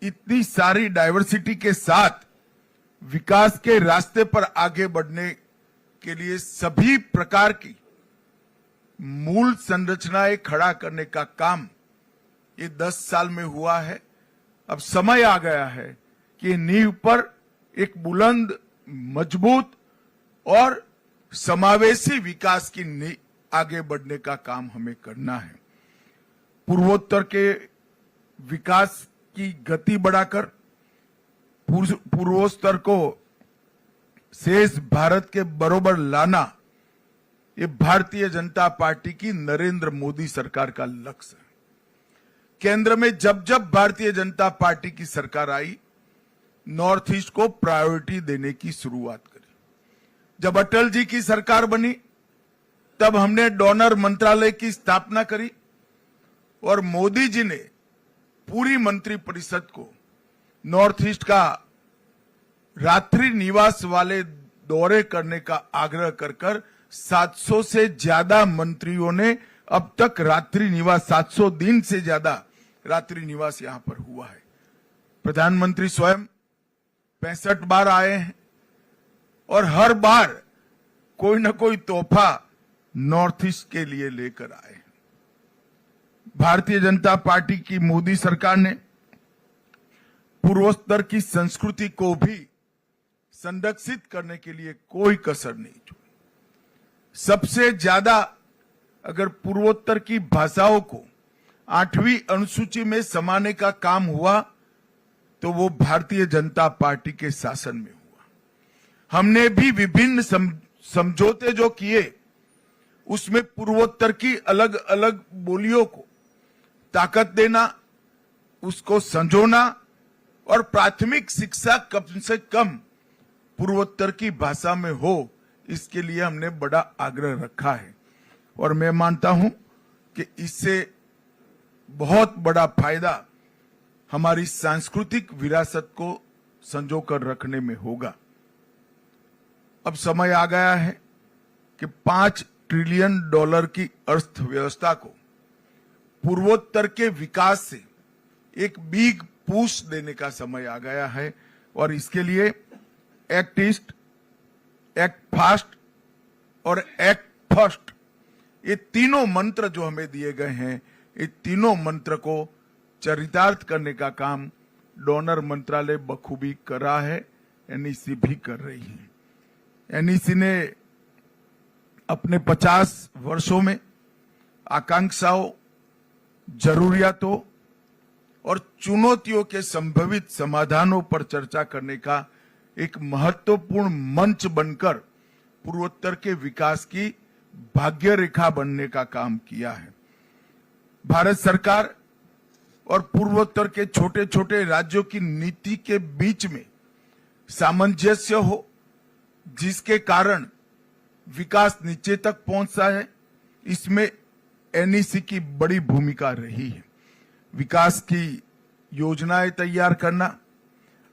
इतनी सारी डाइवर्सिटी के साथ विकास के रास्ते पर आगे बढ़ने के लिए सभी प्रकार की मूल संरचनाएं खड़ा करने का काम ये 10 साल में हुआ है। अब समय आ गया है कि नींव पर एक बुलंद, मजबूत और समावेशी विकास की आगे बढ़ने का काम हमें करना है। पूर्वोत्तर के विकास की गति बढ़ाकर पूर्वोत्तर को शेष भारत के बरोबर लाना, ये भारतीय जनता पार्टी की नरेंद्र मोदी सरकार का लक्ष्य है। केंद्र में जब जब भारतीय जनता पार्टी की सरकार आई, नॉर्थ ईस्ट को प्रायोरिटी देने की शुरुआत करी। जब अटल जी की सरकार बनी, तब हमने डोनर मंत्रालय की स्थापना करी और मोदी जी ने पूरी मंत्रिपरिषद को नॉर्थ ईस्ट का रात्रि निवास वाले दौरे करने का आग्रह कर 700 से ज्यादा मंत्रियों ने अब तक रात्रि निवास, 700 दिन से ज्यादा रात्रि निवास यहां पर हुआ है। प्रधानमंत्री स्वयं 65 बार आए हैं और हर बार कोई न कोई तोहफा नॉर्थ ईस्ट के लिए लेकर आए हैं। भारतीय जनता पार्टी की मोदी सरकार ने पूर्वोत्तर की संस्कृति को भी संरक्षित करने के लिए कोई कसर नहीं छोड़ी। सबसे ज्यादा अगर पूर्वोत्तर की भाषाओं को 8वीं अनुसूची में समाने का काम हुआ तो वो भारतीय जनता पार्टी के शासन में हुआ। हमने भी विभिन्न समझौते जो किए, उसमें पूर्वोत्तर की अलग अलग बोलियों को ताकत देना, उसको संजोना और प्राथमिक शिक्षा कम से कम पूर्वोत्तर की भाषा में हो, इसके लिए हमने बड़ा आग्रह रखा है। और मैं मानता हूं कि इससे बहुत बड़ा फायदा हमारी सांस्कृतिक विरासत को संजोकर रखने में होगा। अब समय आ गया है कि $5 ट्रिलियन की अर्थव्यवस्था को पूर्वोत्तर के विकास से एक बिग पुश देने का समय आ गया है। और इसके लिए एक्ट ईस्ट, एक्ट फास्ट और एक्ट फर्स्ट, ये तीनों मंत्र जो हमें दिए गए हैं, ये तीनों मंत्र को चरितार्थ करने का काम डोनर मंत्रालय बखूबी कर रहा है, एनईसी भी कर रही है। एनईसी ने अपने 50 वर्षों में आकांक्षाओं, जरूरियातों और चुनौतियों के संभावित समाधानों पर चर्चा करने का एक महत्वपूर्ण मंच बनकर पूर्वोत्तर के विकास की भाग्य रेखा बनने का काम किया है। भारत सरकार और पूर्वोत्तर के छोटे छोटे राज्यों की नीति के बीच में सामंजस्य हो, जिसके कारण विकास नीचे तक पहुंचता है, इसमें एनईसी की बड़ी भूमिका रही है। विकास की योजनाएं तैयार करना,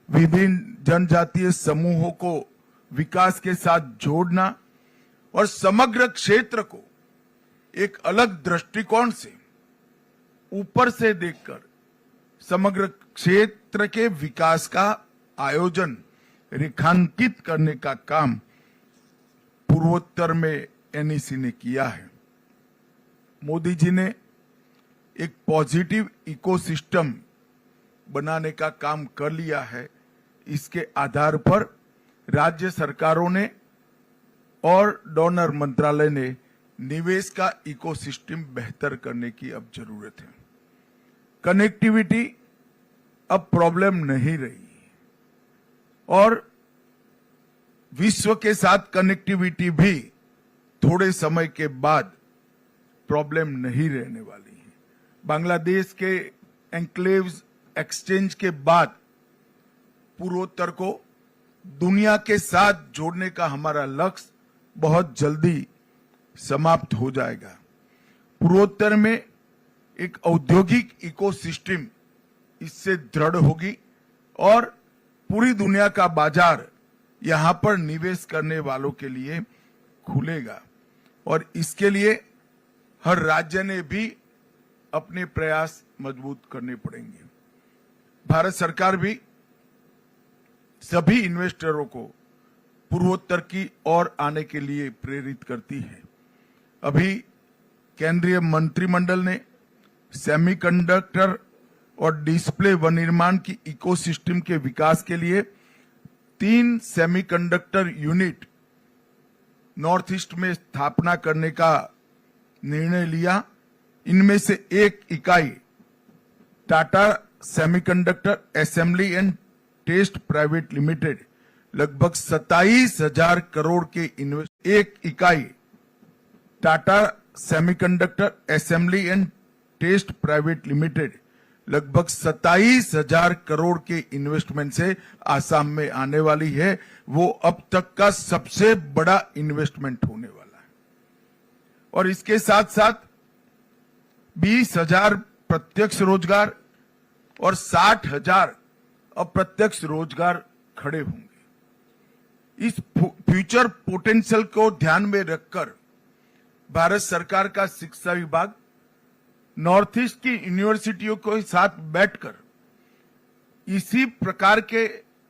विभिन्न जनजातीय समूहों को विकास के साथ जोड़ना और समग्र क्षेत्र को एक अलग दृष्टिकोण से ऊपर से देखकर समग्र क्षेत्र के विकास का आयोजन, रेखांकित करने का काम पूर्वोत्तर में एनईसी ने किया है। मोदी जी ने एक पॉजिटिव इकोसिस्टम बनाने का काम कर लिया है। इसके आधार पर राज्य सरकारों ने और डोनर मंत्रालय ने निवेश का इकोसिस्टम बेहतर करने की अब जरूरत है। कनेक्टिविटी अब प्रॉब्लम नहीं रही और विश्व के साथ कनेक्टिविटी भी थोड़े समय के बाद प्रॉब्लम नहीं रहने वाली है। बांग्लादेश के एन्क्लेव्स एक्सचेंज के बाद पूर्वोत्तर को दुनिया के साथ जोड़ने का हमारा लक्ष्य बहुत जल्दी समाप्त हो जाएगा। पूर्वोत्तर में एक औद्योगिक इकोसिस्टम इससे दृढ़ होगी और पूरी दुनिया का बाजार यहां पर निवेश करने वालों के लिए खुलेगा। और इसके लिए हर राज्य ने भी अपने प्रयास मजबूत करने पड़ेंगे। भारत सरकार भी सभी इन्वेस्टरों को पूर्वोत्तर की ओर आने के लिए प्रेरित करती है। अभी केंद्रीय मंत्रिमंडल ने सेमीकंडक्टर और डिस्प्ले विनिर्माण की इकोसिस्टम के विकास के लिए 3 सेमीकंडक्टर यूनिट नॉर्थ ईस्ट में स्थापना करने का निर्णय लिया। इनमें से एक इकाई Tata semiconductor assembly and test private limited लगभग 27,000 करोड़ के एक इकाई Tata semiconductor assembly and test private limited लगभग 27,000 करोड़ के इन्वेस्टमेंट से आसाम में आने वाली है। वो अब तक का सबसे बड़ा इन्वेस्टमेंट होने वाला है। और इसके साथ साथ 20,000 प्रत्यक्ष रोजगार और 60,000 अप्रत्यक्ष रोजगार खड़े होंगे। इस फ्यूचर पोटेंशियल को ध्यान में रखकर भारत सरकार का शिक्षा विभाग नॉर्थ ईस्ट की यूनिवर्सिटियों के साथ बैठकर इसी प्रकार के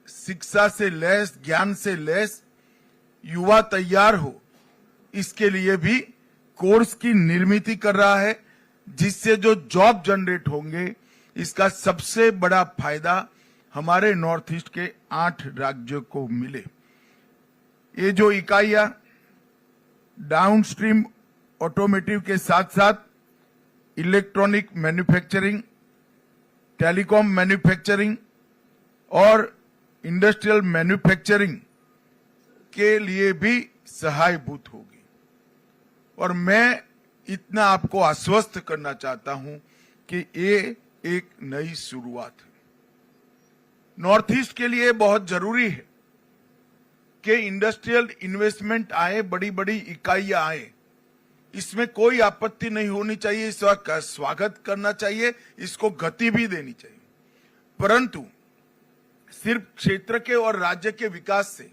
शिक्षा से लैस, ज्ञान से लैस युवा तैयार हो, इसके लिए भी कोर्स की निर्मित कर रहा है, जिससे जो जॉब जनरेट होंगे इसका सबसे बड़ा फायदा हमारे नॉर्थ ईस्ट के 8 राज्यों को मिले। ये जो इकाइयां डाउनस्ट्रीम ऑटोमेटिव के साथ साथ इलेक्ट्रॉनिक मैन्युफैक्चरिंग, टेलीकॉम मैन्युफैक्चरिंग और इंडस्ट्रियल मैन्युफैक्चरिंग के लिए भी सहायभूत होगी। और मैं इतना आपको आश्वस्त करना चाहता हूं कि ये एक नई शुरुआत है। नॉर्थ ईस्ट के लिए बहुत जरूरी है कि इंडस्ट्रियल इन्वेस्टमेंट आए, बड़ी बड़ी इकाइयां आए। इसमें कोई आपत्ति नहीं होनी चाहिए, इसका स्वागत करना चाहिए, इसको गति भी देनी चाहिए। परंतु सिर्फ क्षेत्र के और राज्य के विकास से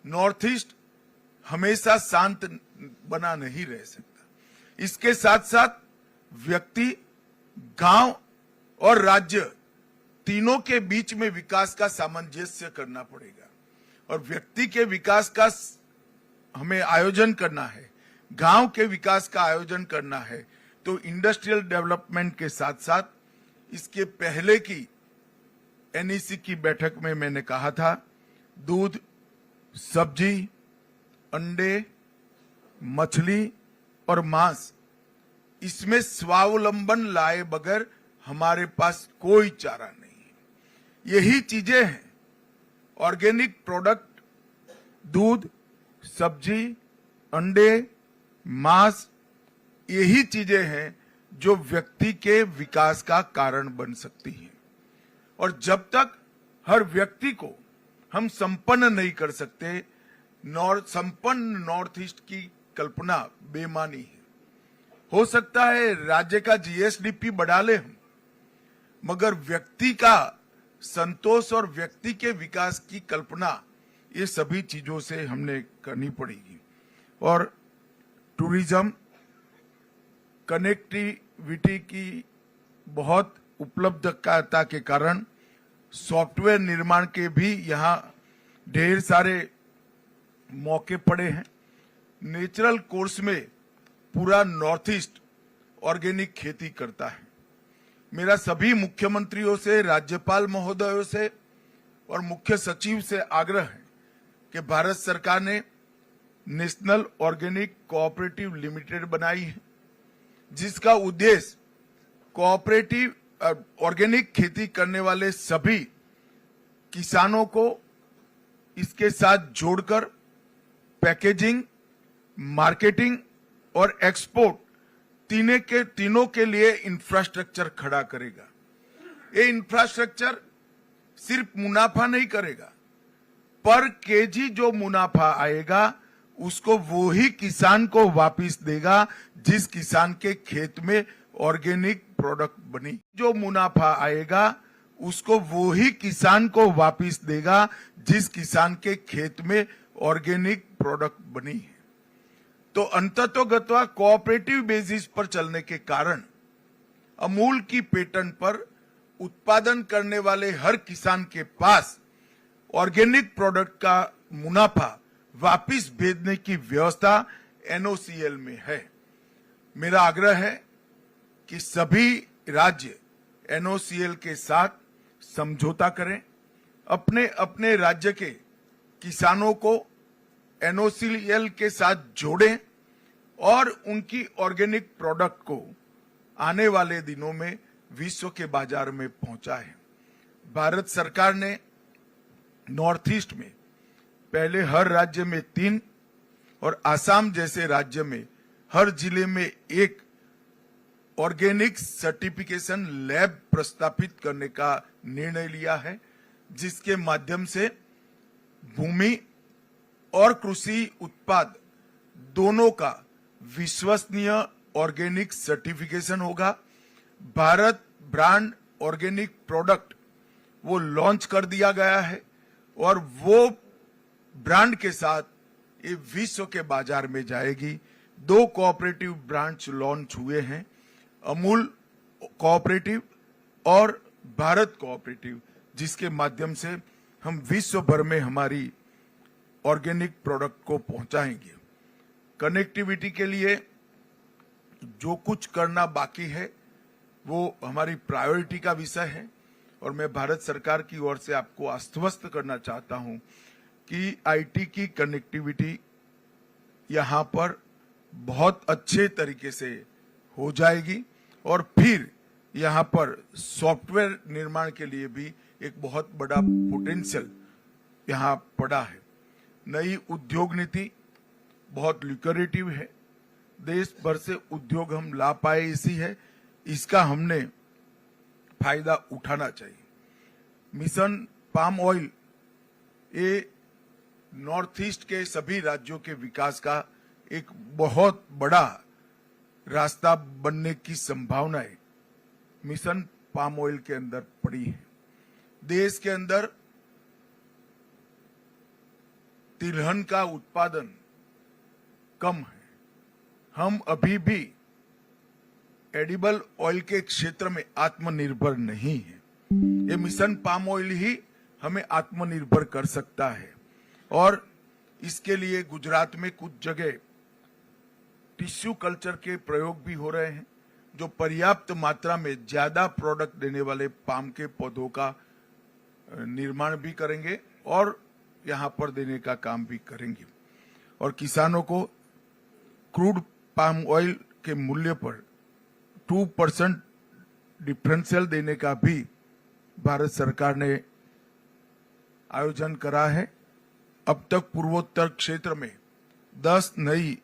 नॉर्थ ईस्ट हमेशा शांत बना नहीं रह सकता। इसके साथ साथ व्यक्ति, गांव और राज्य तीनों के बीच में विकास का सामंजस्य करना पड़ेगा। और व्यक्ति के विकास का हमें आयोजन करना है, गांव के विकास का आयोजन करना है, तो इंडस्ट्रियल डेवलपमेंट के साथ साथ इसके पहले की एनईसी की बैठक में मैंने कहा था, दूध, सब्जी, अंडे, मछली और मांस, इसमें स्वावलंबन लाए बगैर हमारे पास कोई चारा नहीं है। यही चीजें हैं, ऑर्गेनिक प्रोडक्ट, दूध, सब्जी, अंडे, मांस, यही चीजें हैं जो व्यक्ति के विकास का कारण बन सकती हैं। और जब तक हर व्यक्ति को हम संपन्न नहीं कर सकते, संपन्न नॉर्थ ईस्ट की कल्पना बेमानी है। हो सकता है राज्य का जीएसडीपी बढ़ा ले हम, मगर व्यक्ति का संतोष और व्यक्ति के विकास की कल्पना, ये सभी चीजों से हमने करनी पड़ेगी। और टूरिज्म, कनेक्टिविटी की बहुत उपलब्धता के कारण सॉफ्टवेयर निर्माण के भी यहाँ ढेर सारे मौके पड़े हैं। नेचुरल कोर्स में पूरा नॉर्थ ईस्ट ऑर्गेनिक खेती करता है। मेरा सभी मुख्यमंत्रियों से, राज्यपाल महोदयों से और मुख्य सचिव से आग्रह है कि भारत सरकार ने नेशनल ऑर्गेनिक कोऑपरेटिव लिमिटेड बनाई है, जिसका उद्देश्य कोऑपरेटिव ऑर्गेनिक खेती करने वाले सभी किसानों को इसके साथ जोड़कर पैकेजिंग, मार्केटिंग और एक्सपोर्ट तीनों के लिए इंफ्रास्ट्रक्चर खड़ा करेगा। ये इंफ्रास्ट्रक्चर सिर्फ मुनाफा नहीं करेगा, पर केजी जो मुनाफा आएगा उसको वो ही किसान को वापस देगा जिस किसान के खेत में ऑर्गेनिक प्रोडक्ट बनी। जो मुनाफा आएगा उसको वो ही किसान को वापस देगा जिस किसान के खेत में ऑर्गेनिक प्रोडक्ट बनी है। तो अंततोगत्वा कोऑपरेटिव बेसिस पर चलने के कारण अमूल की पेटेंट पर उत्पादन करने वाले हर किसान के पास ऑर्गेनिक प्रोडक्ट का मुनाफा वापिस भेजने की व्यवस्था एनओसीएल में है। मेरा आग्रह है कि सभी राज्य एनओसीएल के साथ समझौता करें, अपने अपने राज्य के किसानों को एनओसीएल के साथ जोड़ें और उनकी ऑर्गेनिक प्रोडक्ट को आने वाले दिनों में विश्व के बाजार में पहुंचाएं। भारत सरकार ने नॉर्थ ईस्ट में पहले हर राज्य में 3 और आसाम जैसे राज्य में हर जिले में 1 ऑर्गेनिक सर्टिफिकेशन लैब प्रस्तापित करने का निर्णय लिया है, जिसके माध्यम से भूमि और कृषि उत्पाद दोनों का विश्वसनीय ऑर्गेनिक सर्टिफिकेशन होगा। भारत ब्रांड ऑर्गेनिक प्रोडक्ट वो लॉन्च कर दिया गया है और वो ब्रांड के साथ ये विश्व के बाजार में जाएगी। 2 कोऑपरेटिव ब्रांड्स लॉन्च हुए हैं, अमूल कोऑपरेटिव और भारत कोऑपरेटिव, जिसके माध्यम से हम विश्व भर में हमारी ऑर्गेनिक प्रोडक्ट को पहुंचाएंगे। कनेक्टिविटी के लिए जो कुछ करना बाकी है वो हमारी प्रायोरिटी का विषय है और मैं भारत सरकार की ओर से आपको आश्वस्त करना चाहता हूं कि आईटी की कनेक्टिविटी यहां पर बहुत अच्छे तरीके से हो जाएगी और फिर यहां पर सॉफ्टवेयर निर्माण के लिए भी एक बहुत बड़ा पोटेंशियल यहां पड़ा है। नई उद्योग नीति बहुत लुक्रेटिव है, देश भर से उद्योग हम ला पाए इसी है, इसका हमने फायदा उठाना चाहिए। मिशन पाम ऑयल ये नॉर्थ ईस्ट के सभी राज्यों के विकास का एक बहुत बड़ा रास्ता बनने की संभावनाएं मिशन पाम ऑयल के अंदर पड़ी है। देश के अंदर तिलहन का उत्पादन कम है, हम अभी भी एडिबल ऑयल के क्षेत्र में आत्मनिर्भर नहीं है। ये मिशन पाम ऑयल ही हमें आत्मनिर्भर कर सकता है और इसके लिए गुजरात में कुछ जगह टिश्यू कल्चर के प्रयोग भी हो रहे हैं, जो पर्याप्त मात्रा में ज्यादा प्रोडक्ट देने वाले पाम के पौधों का निर्माण भी करेंगे और यहां पर देने का काम भी करेंगे और किसानों को क्रूड पाम ऑयल के मूल्य पर 2% डिफरेंशियल देने का भी भारत सरकार ने आयोजन करा है। अब तक पूर्वोत्तर क्षेत्र में 10 नई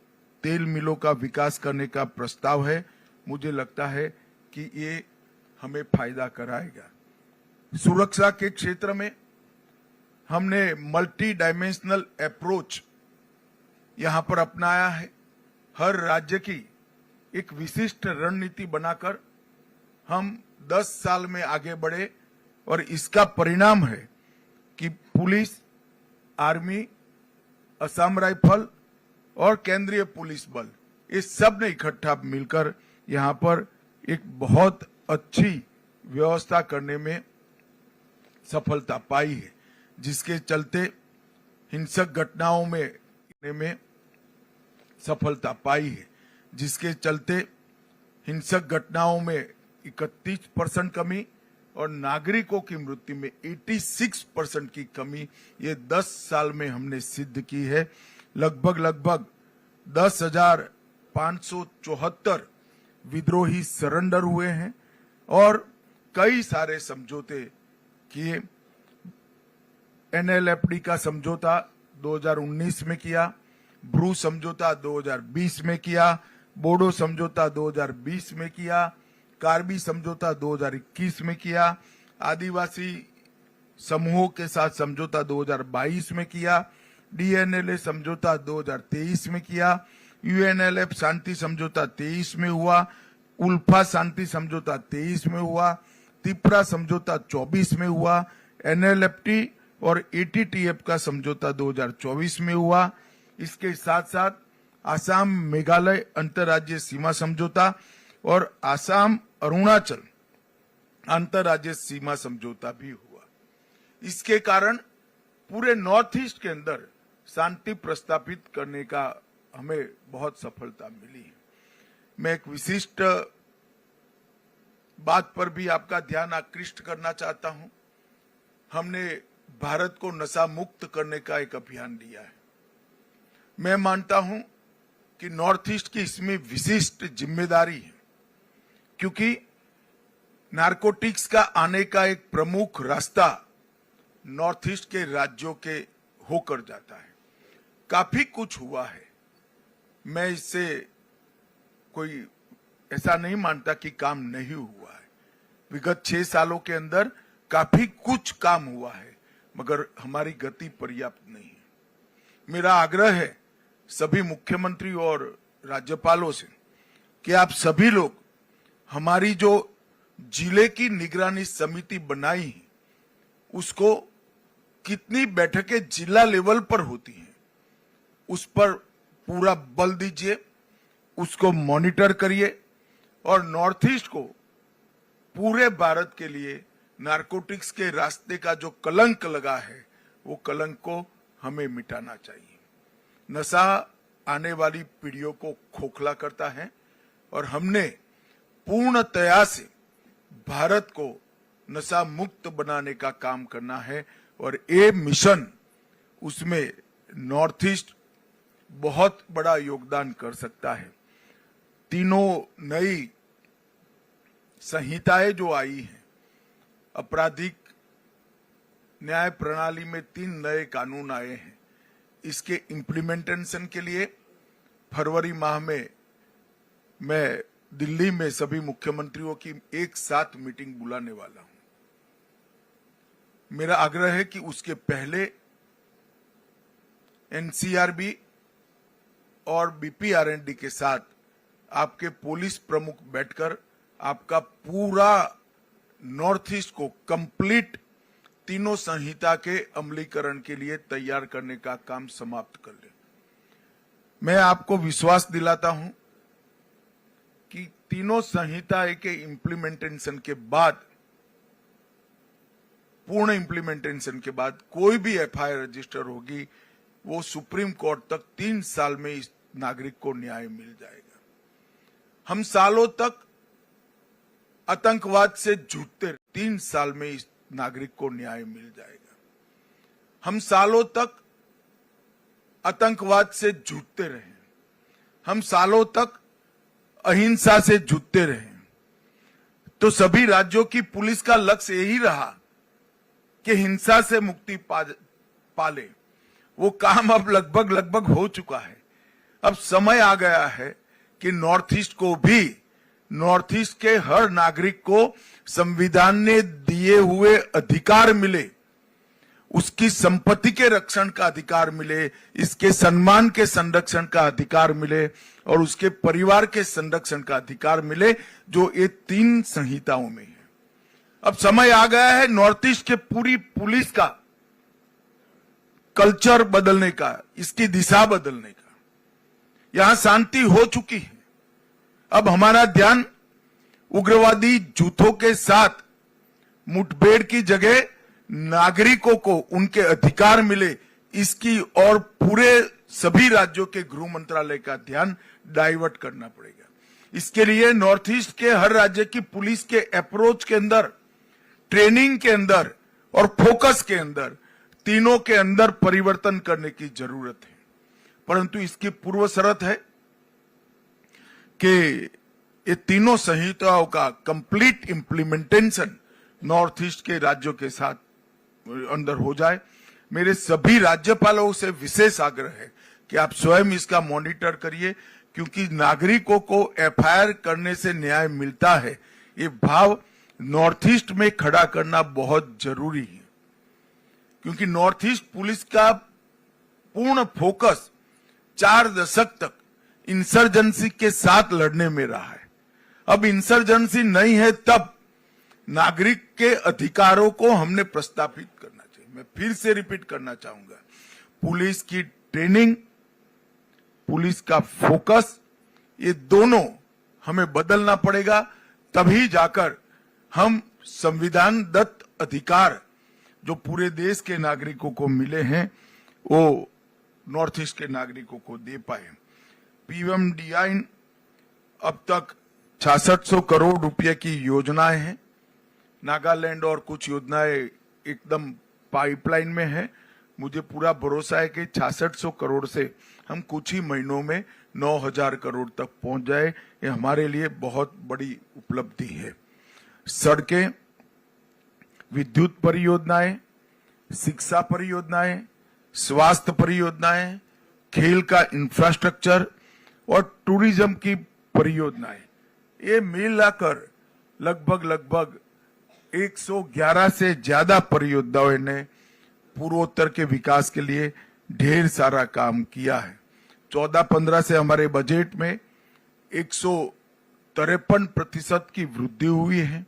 तेल मिलों का विकास करने का प्रस्ताव है। मुझे लगता है कि ये हमें फायदा कराएगा। सुरक्षा के क्षेत्र में हमने मल्टी डायमेंशनल अप्रोच यहां पर अपनाया है। हर राज्य की एक विशिष्ट रणनीति बनाकर हम 10 साल में आगे बढ़े और इसका परिणाम है कि पुलिस, आर्मी, असम राइफल और केंद्रीय पुलिस बल इस सब ने इकट्ठा मिलकर यहां पर एक बहुत अच्छी व्यवस्था करने में सफलता पाई है, जिसके चलते हिंसक घटनाओं में सफलता पाई है, जिसके चलते हिंसक घटनाओं में 31% कमी और नागरिकों की मृत्यु में 86% की कमी ये 10 साल में हमने सिद्ध की है। लगभग 10,574 विद्रोही सरेंडर हुए हैं और कई सारे समझौते किए। एनएलएफडी का समझौता 2019 में किया, ब्रू समझौता 2020 में किया, बोडो समझौता 2020 में किया, कार्बी समझौता 2021 में किया, आदिवासी समूहों के साथ समझौता 2022 में किया, डीएनएलए समझौता 2023 में किया, यूएनएलएफ शांति समझौता 23 में हुआ, उल्फा शांति समझौता 23 में हुआ, तिपरा समझौता 24 में हुआ, एनएलएफटी और एटीटीएफ का समझौता 2024 में हुआ। इसके साथ साथ आसाम मेघालय अंतर्राज्यीय सीमा समझौता और आसाम अरुणाचल अंतर्राज्यीय सीमा समझौता भी हुआ। इसके कारण पूरे नॉर्थ ईस्ट के अंदर शांति प्रस्थापित करने का हमें बहुत सफलता मिली है। मैं एक विशिष्ट बात पर भी आपका ध्यान आकृष्ट करना चाहता हूं। हमने भारत को नशा मुक्त करने का एक अभियान लिया है। मैं मानता हूं कि नॉर्थ ईस्ट की इसमें विशिष्ट जिम्मेदारी है, क्योंकि नारकोटिक्स का आने का एक प्रमुख रास्ता नॉर्थ ईस्ट के राज्यों के होकर जाता है। काफी कुछ हुआ है, मैं इससे कोई ऐसा नहीं मानता कि काम नहीं हुआ है। विगत 6 सालों के अंदर काफी कुछ काम हुआ है, मगर हमारी गति पर्याप्त नहीं है। मेरा आग्रह है सभी मुख्यमंत्री और राज्यपालों से कि आप सभी लोग हमारी जो जिले की निगरानी समिति बनाई है, उसको कितनी बैठकें जिला लेवल पर होती हैं, उस पर पूरा बल दीजिए, उसको मॉनिटर करिए और नॉर्थ ईस्ट को पूरे भारत के लिए नारकोटिक्स के रास्ते का जो कलंक लगा है, वो कलंक को हमें मिटाना चाहिए। नशा आने वाली पीढ़ियों को खोखला करता है और हमने पूर्णतया से भारत को नशा मुक्त बनाने का काम करना है और ये मिशन, उसमें नॉर्थ ईस्ट बहुत बड़ा योगदान कर सकता है। तीनों नई संहिताएं जो आई हैं, आपराधिक न्याय प्रणाली में 3 नए कानून आए हैं। इसके इम्प्लीमेंटेशन के लिए फरवरी माह में मैं दिल्ली में सभी मुख्यमंत्रियों की एक साथ मीटिंग बुलाने वाला हूं। मेरा आग्रह है कि उसके पहले एनसीआरबी और बीपीआरएनडी के साथ आपके पुलिस प्रमुख बैठकर आपका पूरा नॉर्थ ईस्ट को कंप्लीट तीनों संहिता के अमलीकरण के लिए तैयार करने का काम समाप्त कर ले। मैं आपको विश्वास दिलाता हूं कि तीनों संहिता के इम्प्लीमेंटेशन के बाद, पूर्ण इम्प्लीमेंटेशन के बाद कोई भी एफआईआर रजिस्टर होगी, वो सुप्रीम कोर्ट तक 3 साल में इस नागरिक को न्याय मिल जाएगा। हम सालों तक आतंकवाद से जूझते, 3 साल में इस नागरिक को न्याय मिल जाएगा। हम सालों तक आतंकवाद से जूझते रहे, हम सालों तक अहिंसा से जूझते रहे, तो सभी राज्यों की पुलिस का लक्ष्य यही रहा कि हिंसा से मुक्ति पाले। वो काम अब लगभग हो चुका है। अब समय आ गया है कि नॉर्थ ईस्ट को भी, नॉर्थ ईस्ट के हर नागरिक को संविधान ने दिए हुए अधिकार मिले, उसकी संपत्ति के रक्षण का अधिकार मिले, इसके सम्मान के संरक्षण का अधिकार मिले और उसके परिवार के संरक्षण का अधिकार मिले, जो ये 3 संहिताओं में है। अब समय आ गया है नॉर्थ ईस्ट के पूरी पुलिस का कल्चर बदलने का, इसकी दिशा बदलने का। यहां शांति हो चुकी है। अब हमारा ध्यान उग्रवादी जूथों के साथ मुठभेड़ की जगह नागरिकों को उनके अधिकार मिले, इसकी और पूरे सभी राज्यों के गृह मंत्रालय का ध्यान डाइवर्ट करना पड़ेगा। इसके लिए नॉर्थ ईस्ट के हर राज्य की पुलिस के अप्रोच के अंदर, ट्रेनिंग के अंदर और फोकस के अंदर, तीनों के अंदर परिवर्तन करने की जरूरत है। परंतु इसकी पूर्व शर्त है कि ये तीनों संहिताओं का कंप्लीट इम्प्लीमेंटेशन नॉर्थ ईस्ट के राज्यों के साथ अंदर हो जाए। मेरे सभी राज्यपालों से विशेष आग्रह है कि आप स्वयं इसका मॉनिटर करिए, क्योंकि नागरिकों को एफआईआर करने से न्याय मिलता है, ये भाव नॉर्थ ईस्ट में खड़ा करना बहुत जरूरी है। क्योंकि नॉर्थ ईस्ट पुलिस का पूर्ण फोकस 4 दशक तक इंसर्जेंसी के साथ लड़ने में रहा है। अब इंसर्जेंसी नहीं है, तब नागरिक के अधिकारों को हमने प्रस्थापित करना चाहिए। मैं फिर से रिपीट करना चाहूंगा, पुलिस की ट्रेनिंग, पुलिस का फोकस, ये दोनों हमें बदलना पड़ेगा, तभी जाकर हम संविधान दत्त अधिकार जो पूरे देश के नागरिकों को मिले हैं वो नॉर्थ ईस्ट के नागरिकों को दे पाए। पीएमडीआई अब तक 6600 करोड़ रुपए की योजनाएं हैं। नागालैंड और कुछ योजनाएं एकदम पाइपलाइन में है। मुझे पूरा भरोसा है कि 6600 करोड़ से हम कुछ ही महीनों में 9000 करोड़ तक पहुंच जाए। ये हमारे लिए बहुत बड़ी उपलब्धि है। सड़कें, विद्युत परियोजनाएं, शिक्षा परियोजनाएं, स्वास्थ्य परियोजनाएं, खेल का इंफ्रास्ट्रक्चर और टूरिज्म की परियोजनाएं, ये मिलाकर लगभग 111 से ज्यादा परियोजनाओं ने पूर्वोत्तर के विकास के लिए ढेर सारा काम किया है। 14-15 से हमारे बजट में 153% की वृद्धि हुई है।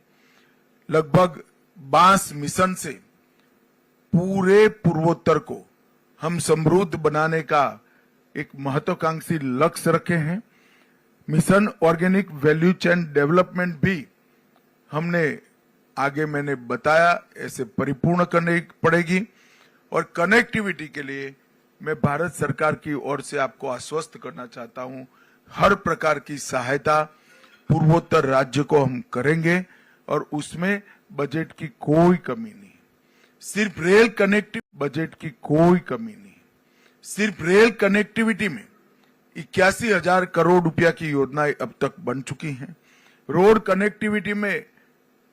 लगभग 22 मिशन से पूरे पूर्वोत्तर को हम समृद्ध बनाने का एक महत्वाकांक्षी लक्ष्य रखे हैं। Mission organic value chain development भी हमने आगे मैंने बताया ऐसे परिपूर्ण करनी पड़ेगी। और कनेक्टिविटी के लिए मैं भारत सरकार की ओर से आपको आश्वस्त करना चाहता हूं, हर प्रकार की सहायता पूर्वोत्तर राज्य को हम करेंगे और उसमें बजट की कोई कमी नहीं। सिर्फ रेल कनेक्टिविटी बजट की कोई कमी नहीं। सिर्फ रेल कनेक्टिविटी में 81,000 करोड़ रुपया की योजनाएं अब तक बन चुकी हैं। रोड कनेक्टिविटी में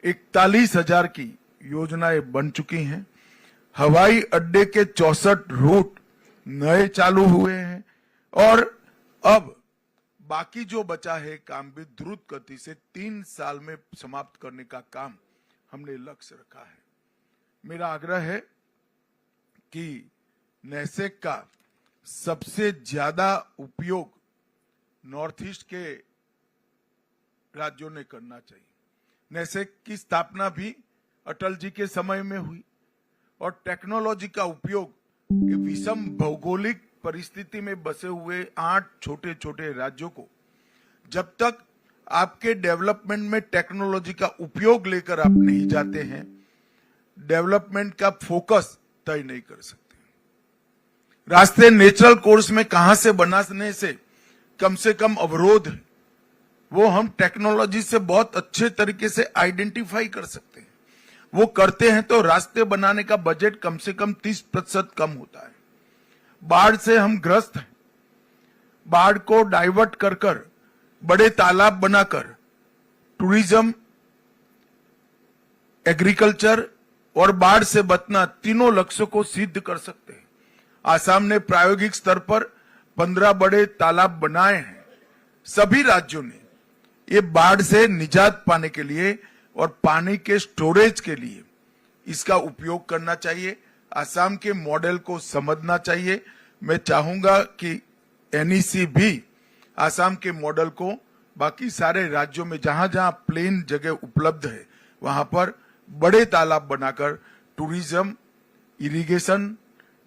41,000 की योजनाएं बन चुकी हैं। हवाई अड्डे के 64 रूट नए चालू हुए हैं और अब बाकी जो बचा है काम भी द्रुत गति से 3 साल में समाप्त करने का काम हमने लक्ष्य रखा है। मेरा आग्रह है कि नेसेक का सबसे ज्यादा उपयोग नॉर्थ ईस्ट के राज्यों ने करना चाहिए। नेसेक की स्थापना भी अटल जी के समय में हुई और टेक्नोलॉजी का उपयोग विषम भौगोलिक परिस्थिति में बसे हुए 8 छोटे छोटे राज्यों को जब तक आपके डेवलपमेंट में टेक्नोलॉजी का उपयोग लेकर आप नहीं जाते हैं, डेवलपमेंट का फोकस तय नहीं कर सकते। रास्ते नेचुरल कोर्स में कहां से बनाने से कम अवरोध है, वो हम टेक्नोलॉजी से बहुत अच्छे तरीके से आइडेंटिफाई कर सकते हैं। वो करते हैं तो रास्ते बनाने का बजट कम से कम 30% कम होता है। बाढ़ से हम ग्रस्त हैं। बाढ़ को डाइवर्ट कर बड़े तालाब बनाकर टूरिज्म, एग्रीकल्चर और बाढ़ से बचना तीनों लक्ष्यों को सिद्ध कर सकते हैं। आसाम ने प्रायोगिक स्तर पर 15 बड़े तालाब बनाए हैं। सभी राज्यों ने ये बाढ़ से निजात पाने के लिए और पानी के स्टोरेज के लिए इसका उपयोग करना चाहिए। आसाम के मॉडल को समझना चाहिए। मैं चाहूंगा कि एनईसी भी आसाम के मॉडल को बाकी सारे राज्यों में जहां जहां प्लेन जगह उपलब्ध है वहां पर बड़े तालाब बनाकर टूरिज्म, इरिगेशन,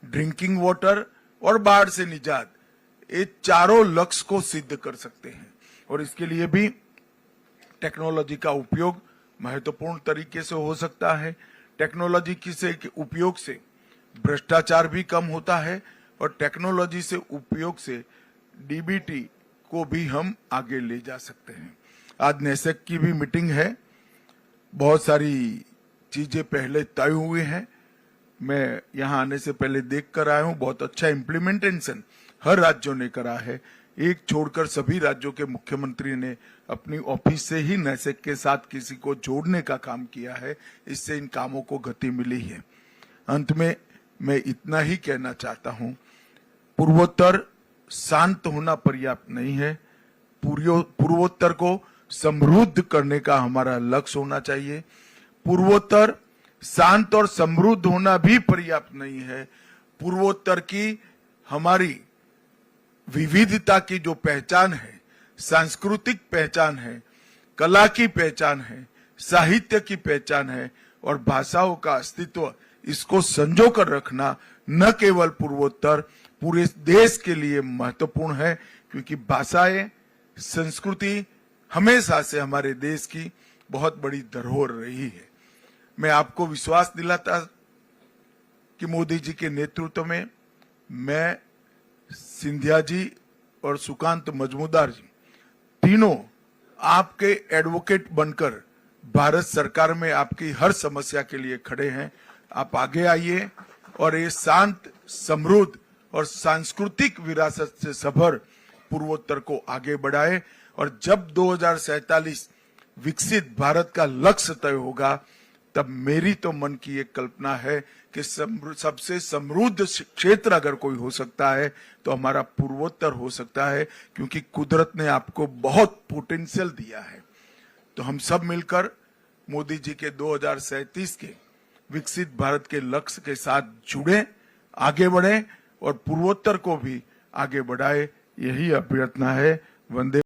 ड्रिंकिंग वाटर और बाढ़ से निजात, ये चारों लक्ष्य को सिद्ध कर सकते हैं। और इसके लिए भी टेक्नोलॉजी का उपयोग महत्वपूर्ण तरीके से हो सकता है। टेक्नोलॉजी के उपयोग से भ्रष्टाचार भी कम होता है और टेक्नोलॉजी से उपयोग से डीबीटी को भी हम आगे ले जा सकते हैं। आज नेसेक की भी मीटिंग है। बहुत सारी चीजें पहले तय हुई हैं। मैं यहां आने से पहले देख कर आया हूं। बहुत अच्छा इम्प्लीमेंटेशन हर राज्यों ने करा है। एक छोड़कर सभी राज्यों के मुख्यमंत्री ने अपनी ऑफिस से ही नेसेक के साथ किसी को जोड़ने का काम किया है। इससे इन कामों को गति मिली है। अंत में मैं इतना ही कहना चाहता हूं, पूर्वोत्तर शांत होना पर्याप्त नहीं है। पूर्वोत्तर को समृद्ध करने का हमारा लक्ष्य होना चाहिए। पूर्वोत्तर शांत और समृद्ध होना भी पर्याप्त नहीं है। पूर्वोत्तर की हमारी विविधता की जो पहचान है, सांस्कृतिक पहचान है, कला की पहचान है, साहित्य की पहचान है और भाषाओं का अस्तित्व, इसको संजो कर रखना न केवल पूर्वोत्तर, पूरे देश के लिए महत्वपूर्ण है। क्योंकि भाषाएं, संस्कृति हमेशा से हमारे देश की बहुत बड़ी धरोहर रही है। मैं आपको विश्वास दिलाता कि मोदी जी के नेतृत्व में मैं, सिंधिया जी और सुकांत मजूमदार जी तीनों आपके एडवोकेट बनकर भारत सरकार में आपकी हर समस्या के लिए खड़े हैं। आप आगे आइए और ये शांत, समृद्ध और सांस्कृतिक विरासत से सभर पूर्वोत्तर को आगे बढ़ाए। और जब 2047 विकसित भारत का लक्ष्य तय होगा, तब मेरी तो मन की एक कल्पना है कि सबसे समृद्ध क्षेत्र अगर कोई हो सकता है तो हमारा पूर्वोत्तर हो सकता है, क्योंकि कुदरत ने आपको बहुत पोटेंशियल दिया है। तो हम सब मिलकर मोदी जी के 2037 के विकसित भारत के लक्ष्य के साथ जुड़े, आगे बढ़े और पूर्वोत्तर को भी आगे बढ़ाए, यही अभ्यर्थना है। वंदे